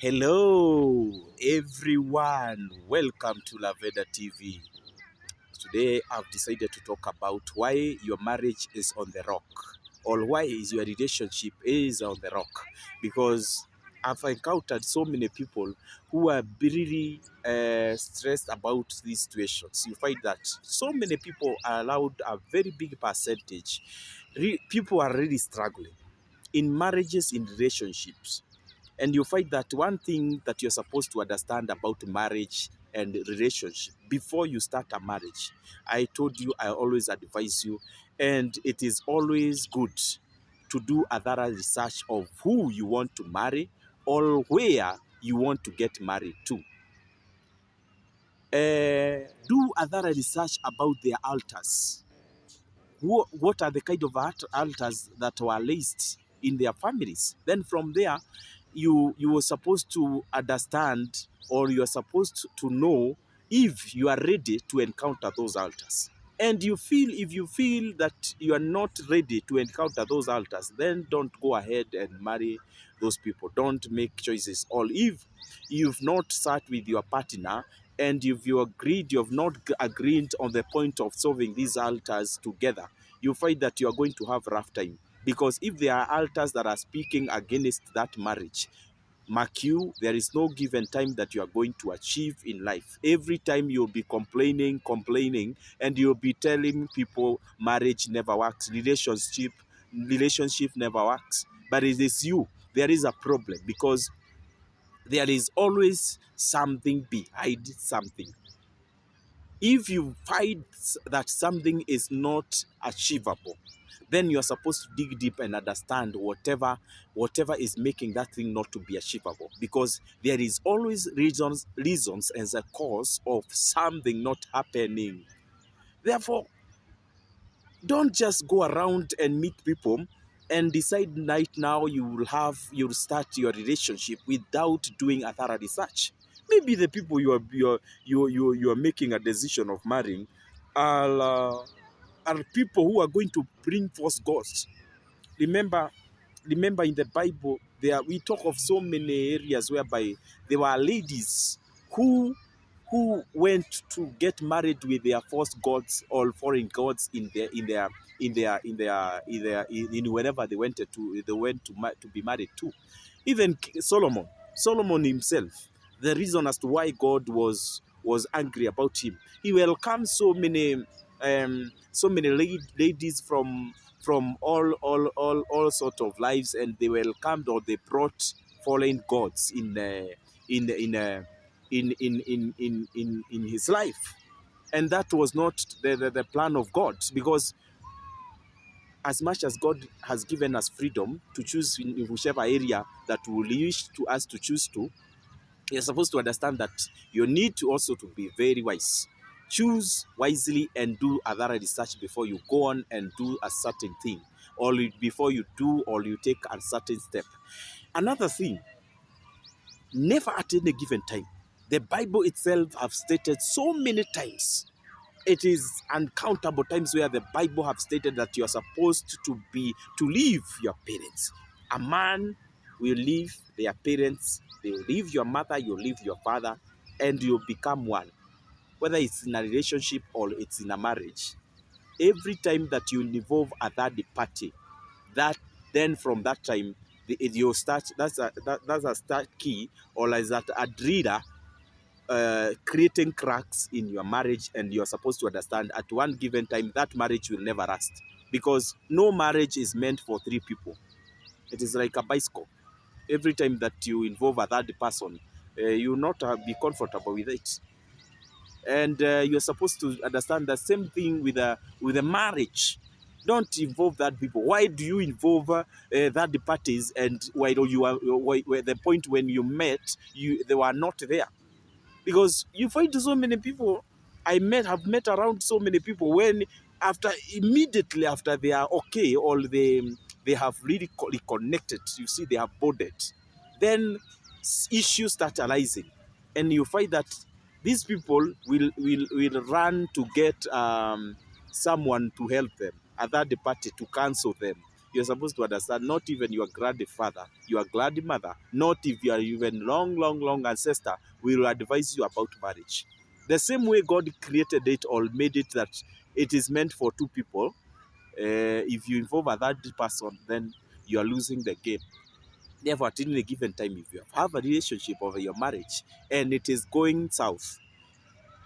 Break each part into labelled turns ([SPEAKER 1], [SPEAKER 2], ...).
[SPEAKER 1] Hello, everyone. Welcome to Laveda TV. Today, I've decided to talk about why your marriage is on the rock, or why is your relationship is on the rock. Because I've encountered so many people who are really stressed about these situations. You find that so many people are allowed a very big percentage. People are really struggling in marriages, in relationships. And you find that one thing that you're supposed to understand about marriage and relationship before you start a marriage, I told you, I always advise you, and it is always good to do a thorough research of who you want to marry or where you want to get married to. Do a thorough research about their altars. What are the kind of altars that were raised in their families. Then from there, you were supposed to understand, or you are supposed to know if you are ready to encounter those altars. And if you feel that you are not ready to encounter those altars, then don't go ahead and marry those people. Don't make choices. Or if you've not sat with your partner and if you agreed, you have not agreed on the point of solving these altars together, you find that you are going to have rough time. Because if there are altars that are speaking against that marriage, mark you, there is no given time that you are going to achieve in life. Every time you'll be complaining, and you'll be telling people marriage never works, relationship never works. But it is you. There is a problem because there is always something behind something. If you find that something is not achievable, then you are supposed to dig deep and understand whatever is making that thing not to be achievable. Because there is always reasons as a cause of something not happening. Therefore, don't just go around and meet people and decide right now you'll start your relationship without doing a thorough research. Maybe the people you are making a decision of marrying are people who are going to bring false gods. Remember, in the Bible, we talk of so many areas whereby there were ladies who went to get married with their false gods or foreign gods in wherever they went to be married to. Even Solomon himself, the reason as to why God was angry about him, he welcomed so many ladies from all sort of lives, and they welcomed, or they brought foreign gods in his life. And that was not the plan of God, because as much as God has given us freedom to choose in whichever area that we wish to us to choose to, you're supposed to understand that you need to also to be very wise. Choose wisely and do a thorough research before you go on and do a certain thing, or before you do or you take a certain step. Another thing, never at any given time. The Bible itself have stated so many times. It is uncountable times where the Bible have stated that you are supposed to leave your parents. A man will leave their parents, they will leave your mother, you leave your father, and you become one. Whether it's in a relationship or it's in a marriage, every time that you involve a third party, that then from that time you start. That's a start key, or is that a driller creating cracks in your marriage. And you're supposed to understand at one given time that marriage will never last, because no marriage is meant for three people. It is like a bicycle. Every time that you involve a third person, you will not be comfortable with it. And you're supposed to understand the same thing with a marriage. Don't involve that people. Why do you involve third parties? And why do you the point when you met, they were not there? Because you find so many people, have met around so many people, when immediately after they are okay, or they have really reconnected, you see they have bonded, then issues start arising. And you find that these people will run to get someone to help them, a third party to cancel them. You're supposed to understand, not even your grandfather, your grandmother, not if you are even long, long, long ancestor will advise you about marriage. The same way God created it or made it that it is meant for two people, if you involve a third person, then you are losing the game. Therefore, at any given time, if you have a relationship over your marriage and it is going south,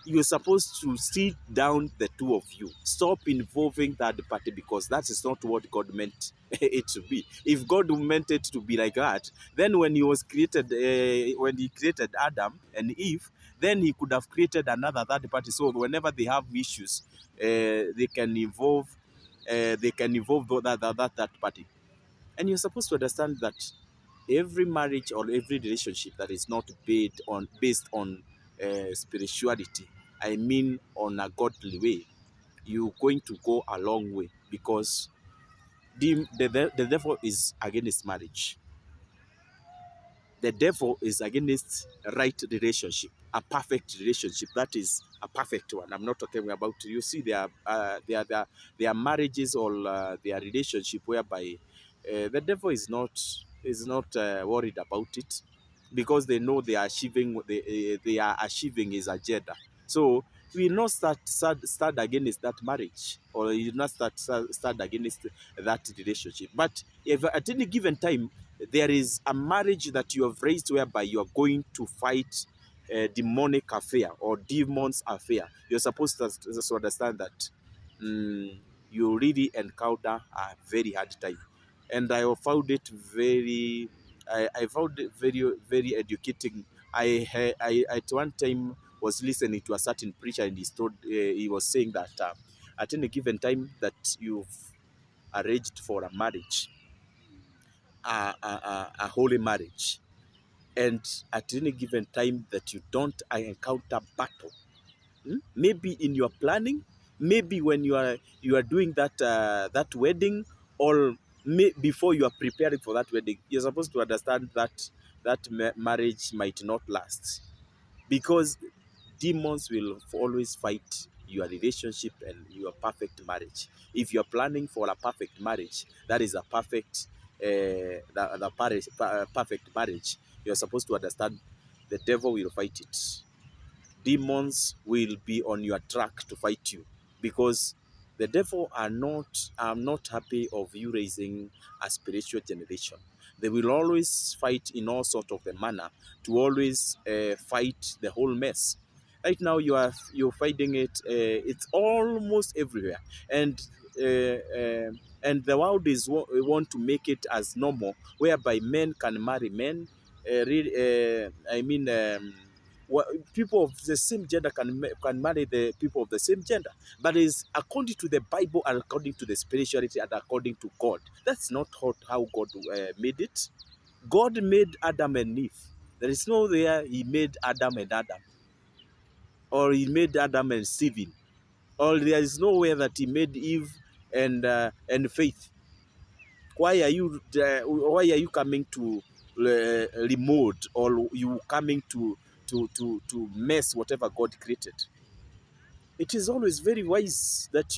[SPEAKER 1] you're supposed to sit down, the two of you. Stop involving that party, because that is not what God meant it to be. If God meant it to be like that, then when when He created Adam and Eve, then He could have created another third party. So whenever they have issues, they can involve, that party. And you're supposed to understand that every marriage or every relationship that is not based on spirituality, I mean on a godly way, you're going to go a long way, because the devil is against marriage. The devil is against right relationship, a perfect relationship. That is a perfect one. I'm not talking about, you see, there are marriages or their relationship whereby the devil is not worried about it, because they know they are achieving his agenda. So we will not start against that marriage, or you will not start against that relationship. But if at any given time there is a marriage that you have raised whereby you are going to fight demonic affair or demons affair, you're supposed to understand that you really encounter a very hard time. And I found it I found it very, very educating. I at one time was listening to a certain preacher, and he was saying that at any given time that you've arranged for a marriage, a holy marriage, and at any given time that you don't encounter battle, maybe in your planning, maybe when you are doing that wedding, or before you are preparing for that wedding, you're supposed to understand that marriage might not last, because demons will always fight your relationship and your perfect marriage. If you're planning for a perfect marriage, that is a perfect marriage, you're supposed to understand the devil will fight it. Demons will be on your track to fight you, because the devil are not happy of you raising a spiritual generation. They will always fight in all sort of the manner to always fight the whole mess. Right now you're fighting it. It's almost everywhere, and the world want to make it as normal, whereby men can marry men. I mean. People of the same gender can marry the people of the same gender, but it's according to the Bible and according to the spirituality and according to God. That's not how God made it. God made Adam and Eve. There is no there He made Adam and Adam, or He made Adam and Stephen, or there is nowhere that He made Eve and Faith. Why are you coming to remote, or you coming to mess whatever God created? It is always very wise that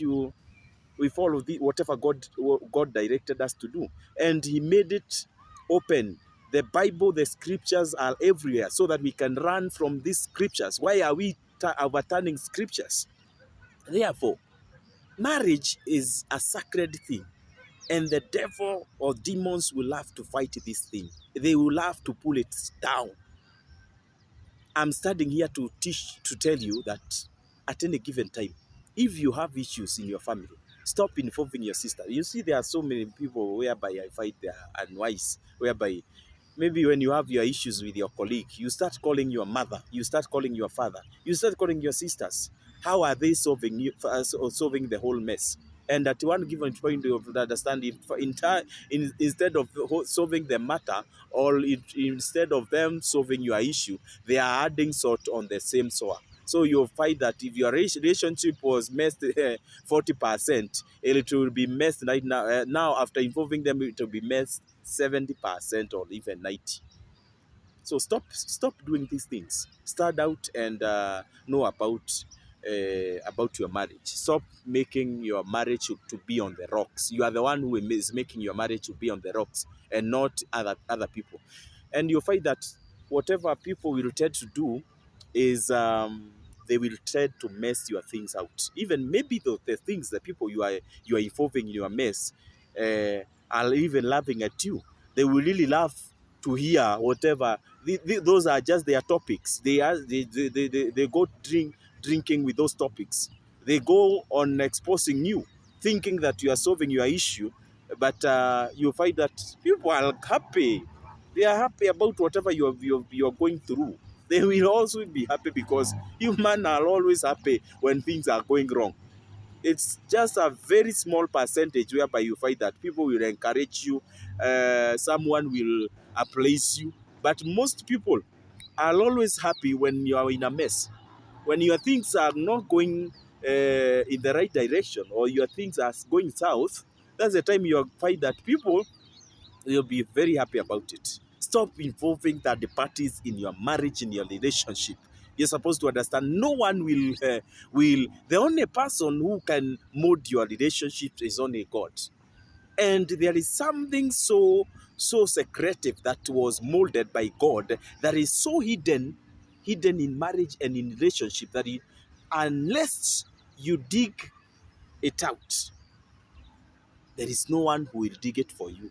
[SPEAKER 1] we follow whatever God directed us to do, and He made it open. The Bible, the scriptures are everywhere, so that we can run from these scriptures. Why are we overturning scriptures? Therefore, marriage is a sacred thing. And the devil or demons will have to fight this thing. They will have to pull it down. I'm standing here to tell you that at any given time, if you have issues in your family, stop involving your sister. You see, there are so many people whereby I find they are unwise, whereby maybe when you have your issues with your colleague, you start calling your mother, you start calling your father, you start calling your sisters. How are they solving the whole mess? And at one given point of understanding, instead of solving the matter, or instead of them solving your issue, they are adding salt on the same sour. So you'll find that if your relationship was messed 40%, it will be messed right now. Now, after involving them, it will be messed 70% or even 90%. So stop doing these things. Start out and know about about your marriage. Stop making your marriage to be on the rocks. You are the one who is making your marriage to be on the rocks, and not other people. And you'll find that whatever people will tend to do is they will try to mess your things out. Even maybe the things, the people you are involving in your mess are even laughing at you. They will really love to hear whatever. Those are just their topics. They go drinking with those topics. They go on exposing you, thinking that you are solving your issue, but you find that people are happy. They are happy about whatever you are going through. They will also be happy because humans are always happy when things are going wrong. It's just a very small percentage whereby you find that people will encourage you, someone will appraise you, but most people are always happy when you are in a mess. When your things are not going in the right direction, or your things are going south, that's the time you find that people will be very happy about it. Stop involving third parties in your marriage, in your relationship. You're supposed to understand no one will. The only person who can mold your relationship is only God. And there is something so secretive that was molded by God, that is so hidden in marriage and in relationship, that unless you dig it out, there is no one who will dig it for you.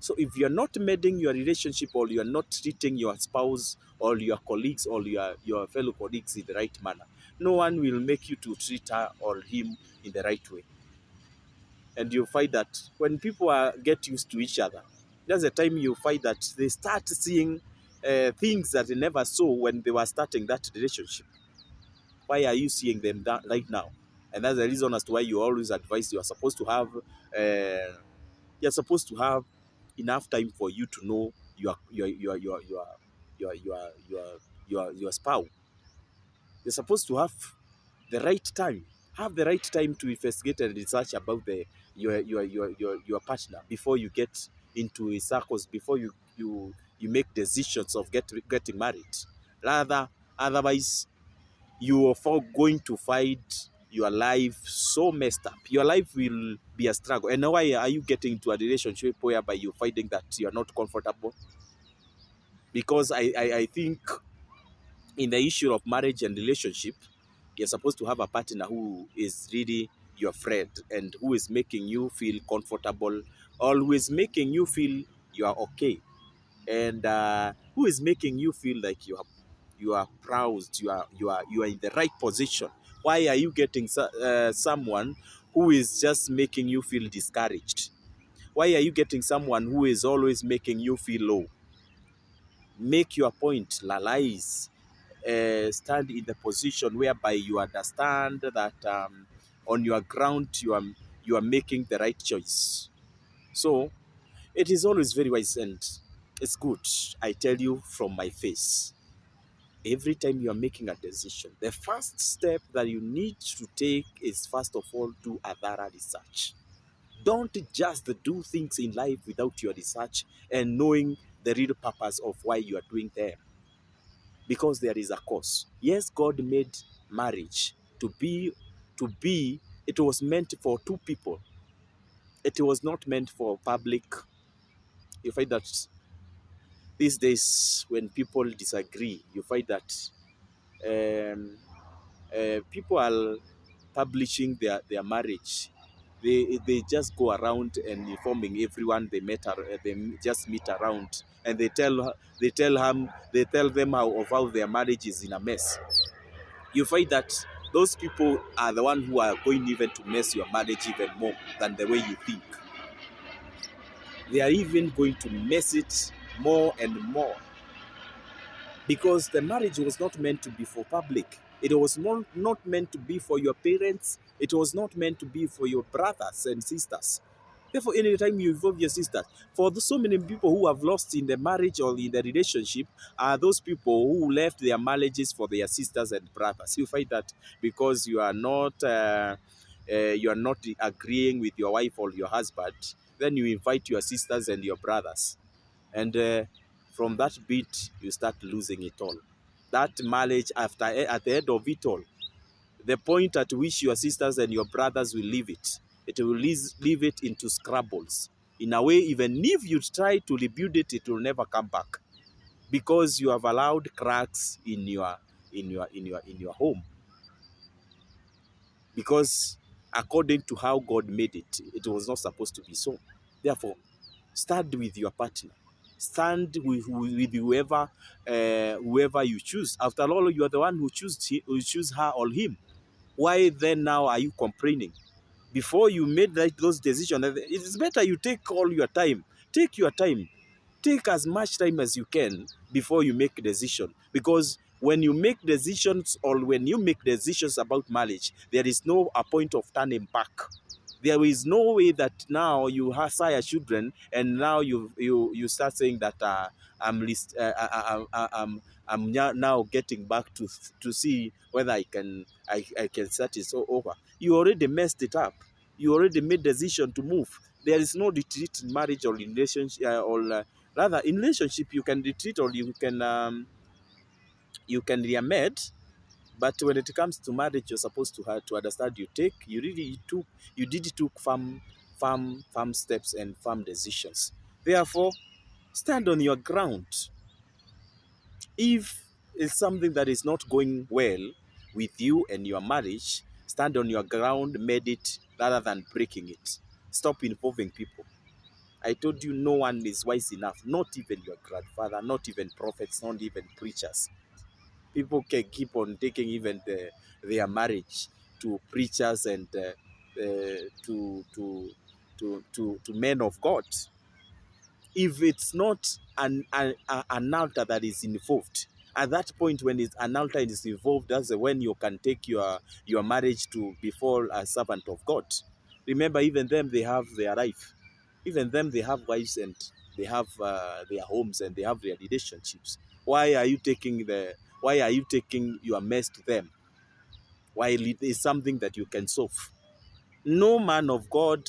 [SPEAKER 1] So if you're not mending your relationship, or you're not treating your spouse or your colleagues or your fellow colleagues in the right manner, no one will make you to treat her or him in the right way. And you find that when people get used to each other, that's the time you find that they start seeing things that they never saw when they were starting that relationship. Why are you seeing them right now? And that's the reason as to why you always advise you're supposed to have enough time for you to know your spouse. You're supposed to the right time. Have the right time to investigate and research about your partner before you get into a circles, before you make decisions of getting married. Rather, otherwise, you are going to find your life so messed up. Your life will be a struggle. And why are you getting into a relationship whereby you're finding that you're not comfortable? Because I think in the issue of marriage and relationship, you're supposed to have a partner who is really your friend, and who is making you feel comfortable, always making you feel you are okay, and who is making you feel like you are proud, you are in the right position. Why are you getting someone who is just making you feel discouraged? Why are you getting someone who is always making you feel low? Make your point, lies. Stand in the position whereby you understand that on your ground you are making the right choice. So it is always very wise, and it's good. I tell you from my face, every time you are making a decision, the first step that you need to take is, first of all, do a thorough research. Don't just do things in life without your research and knowing the real purpose of why you are doing them. Because there is a cause. Yes, God made marriage to be, it was meant for two people. It was not meant for public. You find that these days when people disagree, you find that um, people are publishing their marriage. They just go around and informing everyone they just meet around, and they tell them how their marriage is in a mess. You find that those people are the one who are going even to mess your marriage even more than the way you think. They are even going to mess it more and more, because the marriage was not meant to be for public. It was not meant to be for your parents. It was not meant to be for your brothers and sisters. Therefore, anytime you involve your sisters, for so many people who have lost in the marriage or in the relationship are those people who left their marriages for their sisters and brothers. You find that because you are not agreeing with your wife or your husband, then you invite your sisters and your brothers, and from that bit you start losing it all. that marriage at the end of it all, the point at which your sisters and your brothers will leave it will leave it into scrabbles. In a way, even if you try to rebuild it, it will never come back because you have allowed cracks in your home. Because according to how God made it, it was not supposed to be so. Therefore, stand with your partner. Stand with whoever you choose. After all, you are the one who choose her or him. Why then now are you complaining? Before you made those decisions, it's better you take all your time. Take your time. Take as much time as you can before you make a decision. Because when you make decisions or when you make decisions about marriage, there is no a point of turning back. There is no way that now you sire children and now you start saying that I'm now getting back to see whether I can start it over. You already messed it up. You already made decision to move. There is no retreat in marriage or in relationship rather in relationship you can retreat or you can reamend. But when it comes to marriage, you're supposed to have to understand you did took firm steps and firm decisions. Therefore, stand on your ground. If it's something that is not going well with you and your marriage, stand on your ground, made it rather than breaking it. Stop involving people. I told you no one is wise enough, not even your grandfather, not even prophets, not even preachers. People can keep on taking even their marriage to preachers and to men of God. If it's not an altar that is involved, at that point when it's an altar is involved, that's when you can take your marriage to before a servant of God. Remember, even them, they have their life. Even them, they have wives and they have their homes and they have their relationships. Why are you taking your mess to them while it is something that you can solve? No man of God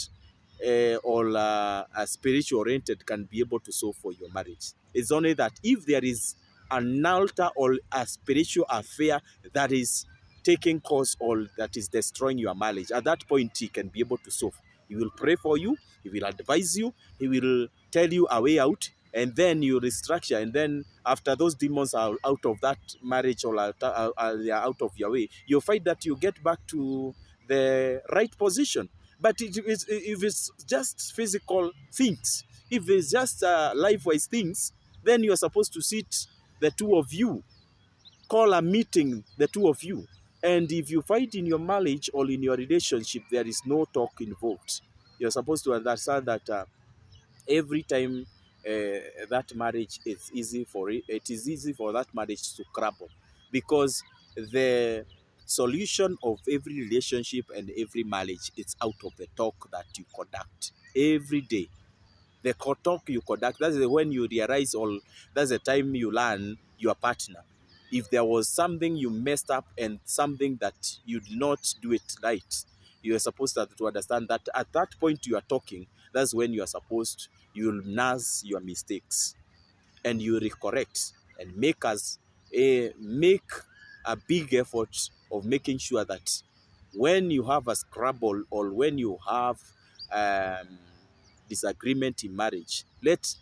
[SPEAKER 1] or a spiritual oriented can be able to solve for your marriage. It's only that if there is an altar or a spiritual affair that is taking course or that is destroying your marriage, at that point he can be able to solve. He will pray for you, he will advise you, he will tell you a way out, and then you restructure. And then after those demons are out of that marriage or they are out of your way, you'll find that you get back to the right position. But if it's just physical things, if it's just life-wise things, then you're supposed to sit, the two of you, call a meeting, the two of you. And if you fight in your marriage or in your relationship, there is no talk involved. You're supposed to understand that every time that marriage is easy for it is easy for that marriage to crumble, because the solution of every relationship and every marriage is out of the talk that you conduct every day. The talk you conduct, that's when you realize, or that's the time you learn your partner. If there was something you messed up and something that you did not do it right, you are supposed to understand that at that point you are talking, that's when you are supposed, you'll nurse your mistakes and you recorrect and make a big effort of making sure that when you have a scrabble or when you have um, disagreement in marriage, let's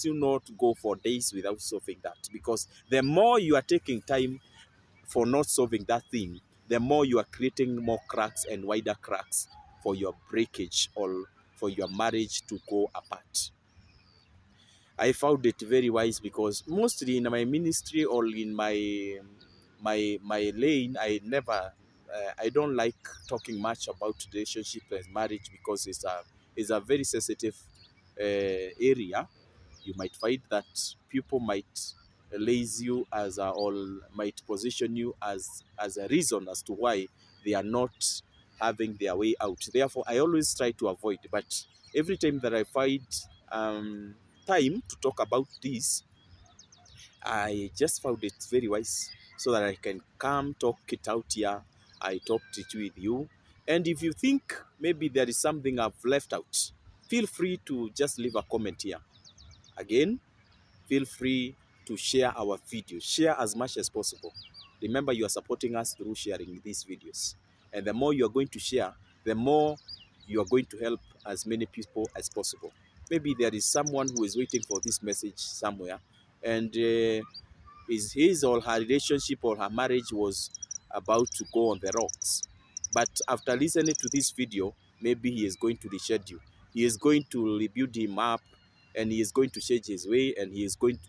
[SPEAKER 1] you not go for days without solving that, because the more you are taking time for not solving that thing, the more you are creating more cracks and wider cracks for your breakage or for your marriage to go apart. I found it very wise because mostly in my ministry or in my lane, I don't like talking much about relationship and marriage because it's a very sensitive area. You might find that people might laze you or might position you as a reason as to why they are not having their way out. Therefore, I always try to avoid. But every time that I find time to talk about this, I just found it very wise so that I can come talk it out here. I talked it with you. And if you think maybe there is something I've left out, feel free to just leave a comment here. Again, feel free to share our videos. Share as much as possible. Remember, you are supporting us through sharing these videos. And the more you are going to share, the more you are going to help as many people as possible. Maybe there is someone who is waiting for this message somewhere, and is his or her relationship or her marriage was about to go on the rocks. But after listening to this video, maybe he is going to reschedule. He is going to rebuild him up, and he is going to change his way, and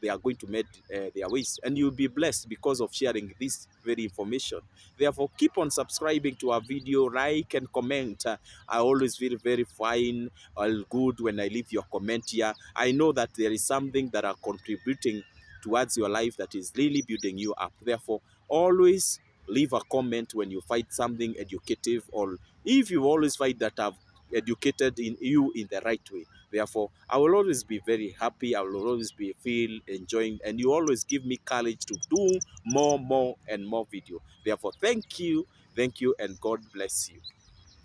[SPEAKER 1] they are going to mend their ways. And you'll be blessed because of sharing this very information. Therefore, keep on subscribing to our video, like and comment. I always feel very fine or good when I leave your comment here. I know that there is something that are contributing towards your life that is really building you up. Therefore, always leave a comment when you find something educative, or if you always find that I've educated in you in the right way. Therefore, I will always be very happy. I will always be feel enjoying, and you always give me courage to do more and more video. Therefore, thank you, and God bless you.